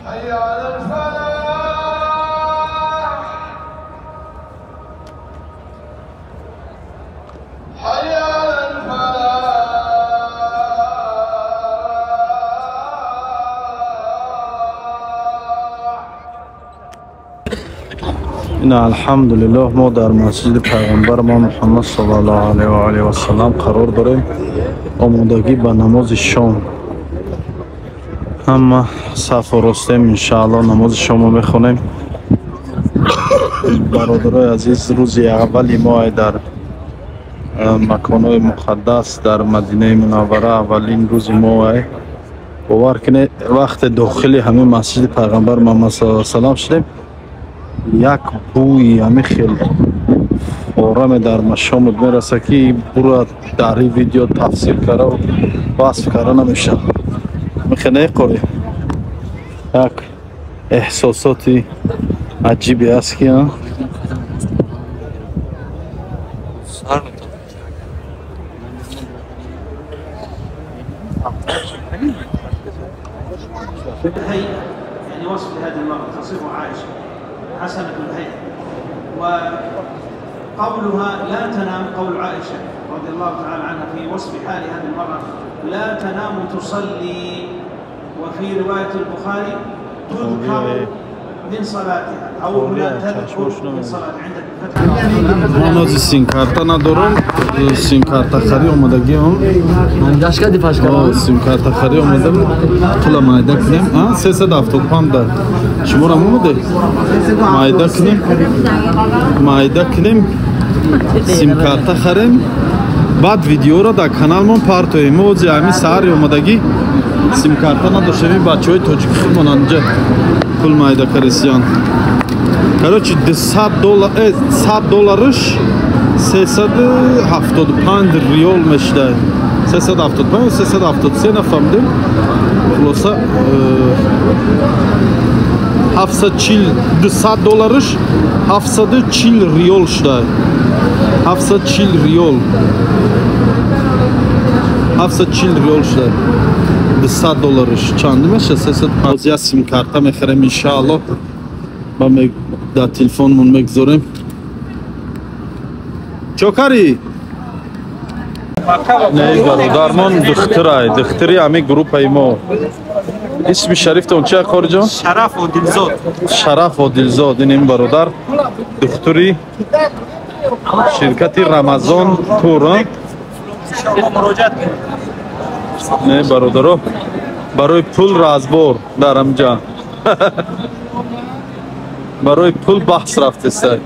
حي على الفلاح حي على الفلاح. این الحمدلله ما در مسجد پیغمبر ما محمد صلی الله علیه و آله و سلم قرار داریم. آمادگی به نماز شام. اما صف رستیم ان شاء الله نماز شام میخونیم. برادرای عزیز روز اولی ما در مکان‌های مقدس در مدینه منوره اولین روز ما باور کنید وقت داخلی همین مسجد پیغمبر محمد صلی الله علیه و سلم شدیم یک بوی همین خیلی فورم در مشامت میرسه که برو در این ویدیو تفسیر کرده و وصف کرده نمیشه. میخواه قوری یک احساساتی عجیبی است که يعني وصف لهذه المرأة تصفه عائشة حسنة الهيئة، وقولها لا تنام، قول عائشة رضي الله تعالى عنها في وصف حال هذه المرأة لا تنام تصلي، وفي رواية البخاري تذكر من صلاتها أو لا تذكر من صلاتها. عندك فتح من از سین کارتا ندارم. سین کارتا خری اومدگی هم سین کارتا خری اومدم پول مایده کنیم 375 در شما را اومده مایده کنیم سیم کارتا خریم بعد ویدیو را در کانال من پارتویم. موزی همی سهر اومدگی سیم کارتا نداشتیم بچه های تاجیکی منانجا پول مایده کرسیان. Короче, $100 375 ریال میشه. 375 373 نفهمیدم. خلاصه $200 740 ریال شده. 740 ریال 740 ریال شده. $200 چند میشه؟ 350 سیم کارتا میخریم ان شاء الله. با در تلفنمون میگذاریم. چوکاری نه برادرمان دختری همه گروپ ما. اسم شریف اون چه کار جان؟ شرف و دلزاد. این برادر دختری شرکت رمضان تور. نه برادرها برای پول رازبار در امجا برای پول بحث رفته سر.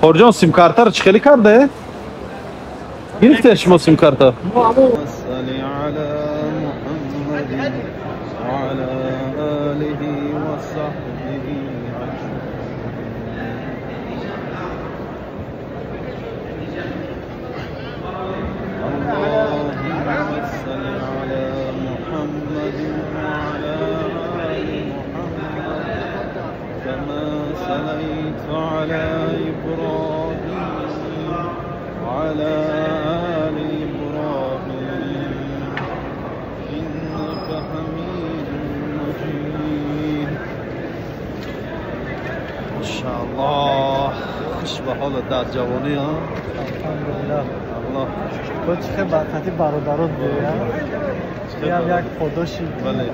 خورجان سیم کارتا رو چخیلی کرده؟ گرفته شما سیم کارتا؟ صليت على إبراهيم وعلى آل إبراهيم إنك حميد مجيد. ما شاء الله خوش به حال در جوانی ها. الحمدلله. الله تو چه برکتی برادرات بود. یک خودشی. بله.